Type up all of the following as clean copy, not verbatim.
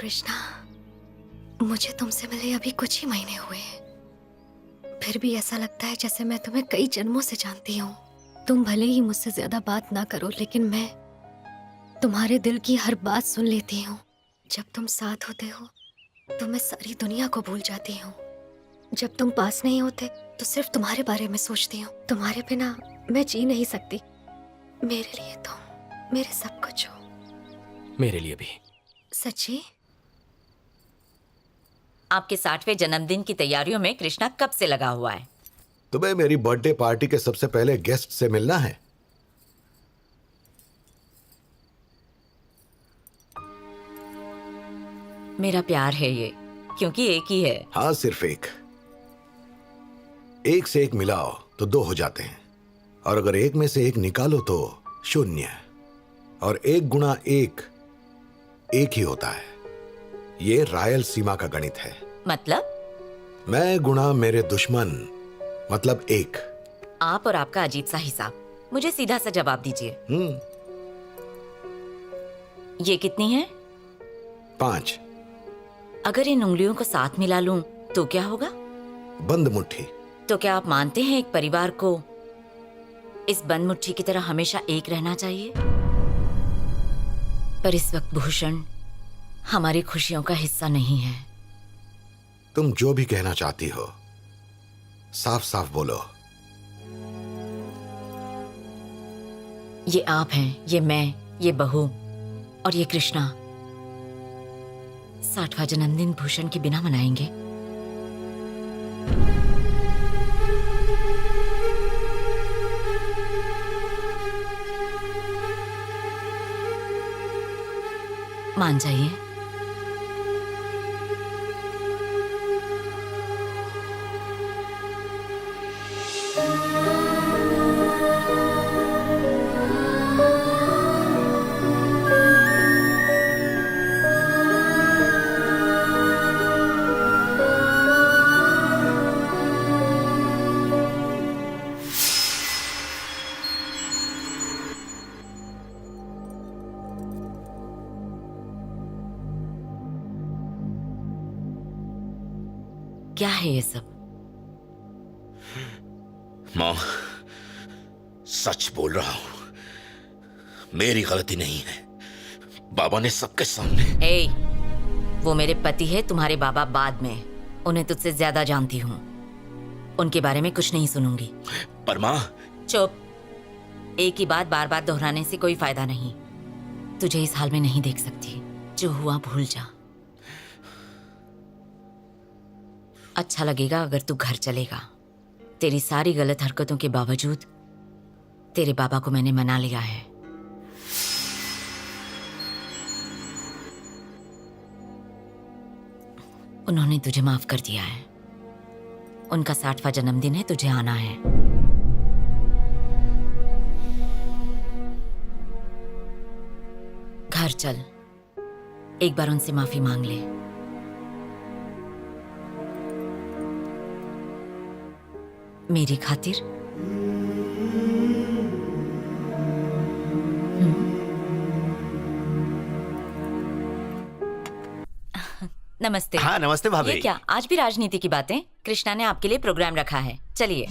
कृष्णा, मुझे तुमसे मिले अभी कुछ ही महीने हुए हैं, फिर भी ऐसा लगता है जैसे मैं तुम्हें कई जन्मों से जानती हूँ। तुम भले ही मुझसे ज्यादा बात ना करो, लेकिन मैं तुम्हारे दिल की हर बात सुन लेती हूँ। जब तुम साथ होते हो तो मैं सारी दुनिया को भूल जाती हूँ। जब तुम पास नहीं होते तो सिर्फ तुम्हारे बारे में सोचती हूँ। तुम्हारे बिना मैं जी नहीं सकती। मेरे लिए तुम मेरे सब कुछ हो। मेरे लिए भी। सच्ची? आपके 60वें जन्मदिन की तैयारियों में कृष्णा कब से लगा हुआ है? तुम्हें मेरी बर्थडे पार्टी के सबसे पहले गेस्ट से मिलना है। मेरा प्यार है ये, क्योंकि एक ही है। हाँ, सिर्फ एक से एक मिलाओ तो 2 हो जाते हैं, और अगर एक में से एक निकालो तो 0, और 1 गुणा 1 1 ही होता है। ये रायलसीमा का गणित है। मतलब? मैं गुणा मेरे दुश्मन मतलब 1। आप और आपका अजीब सा हिसाब। मुझे सीधा सा जवाब दीजिए। ये कितनी है? 5। अगर इन उंगलियों को साथ मिला लूं तो क्या होगा? बंद मुट्ठी। तो क्या आप मानते हैं एक परिवार को इस बंद मुट्ठी की तरह हमेशा एक रहना चाहिए? पर इस वक्त भूषण हमारी खुशियों का हिस्सा नहीं है। तुम जो भी कहना चाहती हो साफ साफ बोलो। ये आप हैं, ये मैं, ये बहू और ये कृष्णा 60वां जन्मदिन भूषण के बिना मनाएंगे? मान जाइए। क्या है ये सब? माँ, सच बोल रहा हूं, मेरी गलती नहीं है। बाबा ने सबके सामने। ए, वो मेरे पति है, तुम्हारे बाबा बाद में। उन्हें तुझसे ज्यादा जानती हूँ। उनके बारे में कुछ नहीं सुनूंगी। पर माँ। चुप। एक ही बात बार बार दोहराने से कोई फायदा नहीं। तुझे इस हाल में नहीं देख सकती। जो हुआ भूल जा। अच्छा लगेगा अगर तू घर चलेगा। तेरी सारी गलत हरकतों के बावजूद तेरे बाबा को मैंने मना लिया है। उन्होंने तुझे माफ कर दिया है। उनका 60वां जन्मदिन है, तुझे आना है। घर चल, एक बार उनसे माफी मांग ले। मेरी खातिर। नमस्ते। हाँ, नमस्ते भाभी। ये क्या, आज भी राजनीति की बातें? कृष्णा ने आपके लिए प्रोग्राम रखा है, चलिए।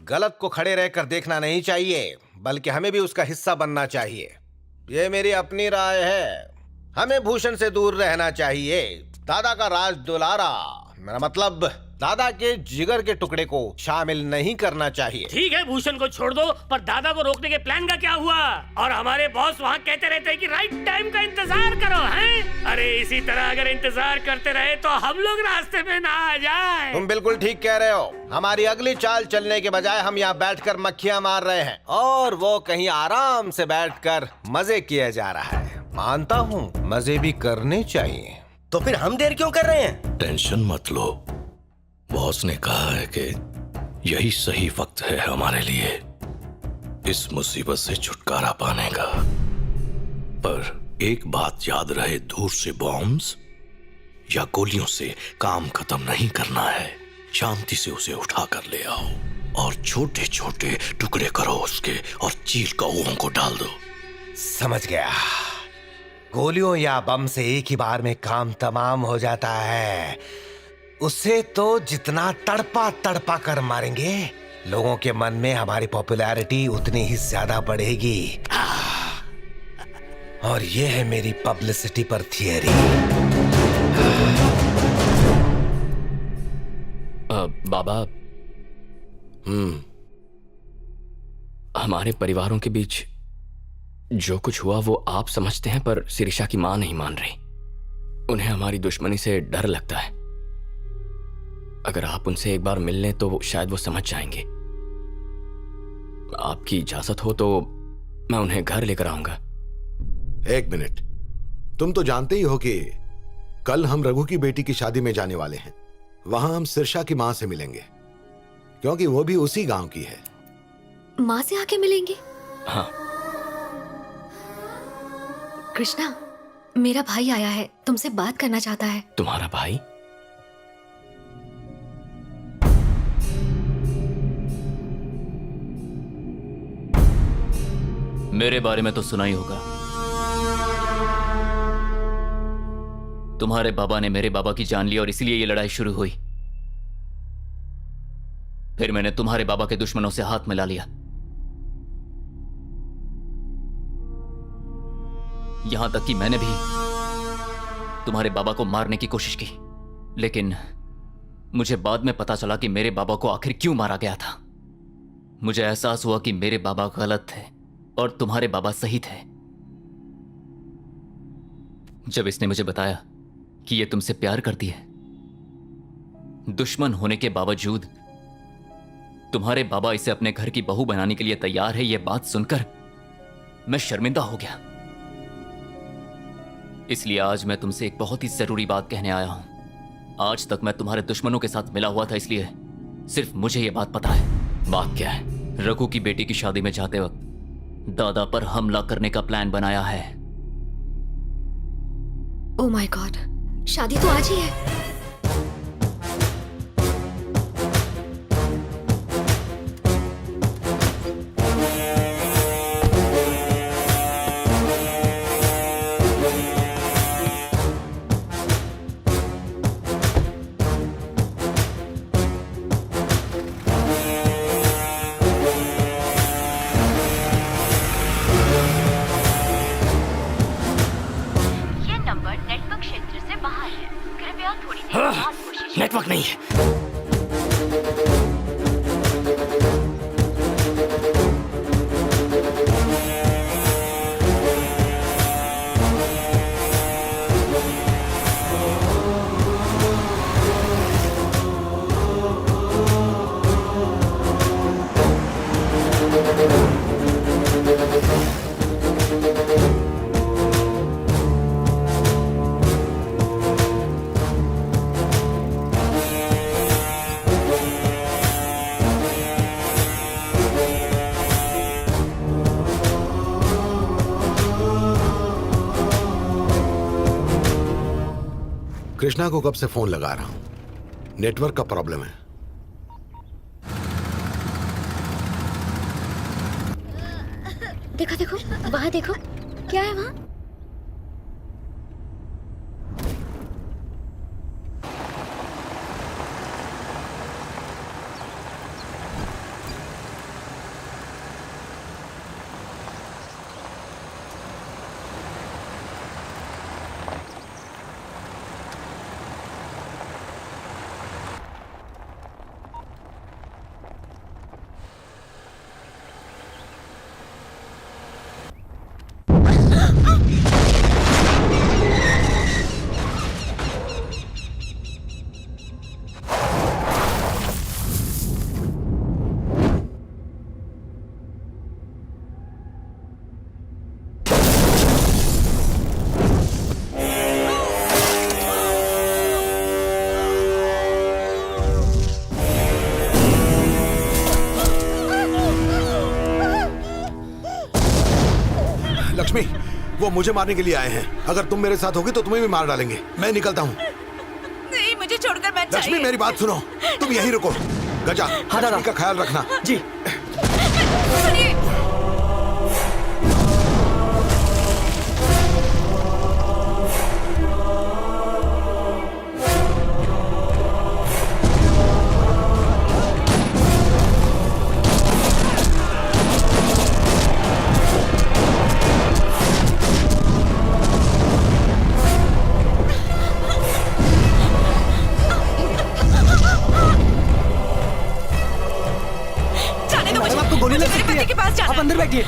गलत को खड़े रहकर देखना नहीं चाहिए, बल्कि हमें भी उसका हिस्सा बनना चाहिए। ये मेरी अपनी राय है। हमें भूषण से दूर रहना चाहिए। दादा का राज दुलारा मेरा मतलब दादा के जिगर के टुकड़े को शामिल नहीं करना चाहिए। ठीक है, भूषण को छोड़ दो, पर दादा को रोकने के प्लान का क्या हुआ? और हमारे बॉस वहाँ कहते रहते हैं कि राइट टाइम का इंतजार करो, हैं? अरे इसी तरह अगर इंतजार करते रहे तो हम लोग रास्ते में ना आ जाए। तुम बिल्कुल ठीक कह रहे हो। हमारी अगली चाल चलने के बजाय हम यहाँ बैठकर मक्खियाँ मार रहे हैं और वो कहीं आराम से बैठकर मजे किया जा रहा है। मानता हूँ मजे भी करने चाहिए। तो फिर हम देर क्यों कर रहे हैं? टेंशन मत लो, बॉस ने कहा है कि यही सही वक्त है हमारे लिए इस मुसीबत से छुटकारा पाने का। पर एक बात याद रहे, दूर से बॉम्ब्स या गोलियों से काम खत्म नहीं करना है। शांति से उसे उठा कर ले आओ और छोटे छोटे टुकड़े करो उसके और चील कौओं को डाल दो। समझ गया। गोलियों या बम से एक ही बार में काम तमाम हो जाता है। उसे तो जितना तड़पा तड़पा कर मारेंगे, लोगों के मन में हमारी पॉपुलैरिटी उतनी ही ज्यादा बढ़ेगी। और ये है मेरी पब्लिसिटी पर थियरी। बाबा, हमारे परिवारों के बीच जो कुछ हुआ वो आप समझते हैं, पर शिरीषा की मां नहीं मान रही। उन्हें हमारी दुश्मनी से डर लगता है। अगर आप उनसे एक बार मिल लें तो शायद वो समझ जाएंगे। आपकी इजाजत हो तो मैं उन्हें घर लेकर आऊंगा। एक मिनट, तुम तो जानते ही हो कि कल हम रघु की बेटी की शादी में जाने वाले हैं। वहां हम शिरीषा की मां से मिलेंगे, क्योंकि वो भी उसी गांव की है। माँ से आके मिलेंगे? हाँ। कृष्णा, मेरा भाई आया है, तुमसे बात करना चाहता है। तुम्हारा भाई? मेरे बारे में तो सुना ही होगा। तुम्हारे बाबा ने मेरे बाबा की जान ली और इसीलिए ये लड़ाई शुरू हुई। फिर मैंने तुम्हारे बाबा के दुश्मनों से हाथ मिला लिया। यहां तक कि मैंने भी तुम्हारे बाबा को मारने की कोशिश की, लेकिन मुझे बाद में पता चला कि मेरे बाबा को आखिर क्यों मारा गया था। मुझे एहसास हुआ कि मेरे बाबा गलत थे और तुम्हारे बाबा सही थे। जब इसने मुझे बताया कि ये तुमसे प्यार करती है, दुश्मन होने के बावजूद तुम्हारे बाबा इसे अपने घर की बहू बनाने के लिए तैयार है, यह बात सुनकर मैं शर्मिंदा हो गया। इसलिए आज मैं तुमसे एक बहुत ही जरूरी बात कहने आया हूं। आज तक मैं तुम्हारे दुश्मनों के साथ मिला हुआ था, इसलिए सिर्फ मुझे यह बात पता है। बात क्या है? रघु की बेटी की शादी में जाते वक्त दादा पर हमला करने का प्लान बनाया है। ओह माय गॉड, शादी तो आज ही है। नेटवर्क नहीं है। कृष्णा को कब से फोन लगा रहा हूं, नेटवर्क का प्रॉब्लम है। देखो देखो, वहां देखो, क्या है वहां? वो मुझे मारने के लिए आए हैं। अगर तुम मेरे साथ होगी तो तुम्हें भी मार डालेंगे। मैं निकलता हूँ। नहीं, मुझे छोड़कर मत जाइए। लक्ष्मी मेरी बात सुनो, तुम यहीं रुको। गजा, लक्ष्मी का ख्याल रखना। जी। सुनिए, जाने दो मुझे। आपको गोली मुझे लग मेरे सकती पति है। के पास जाना आप है। अंदर बैठिए।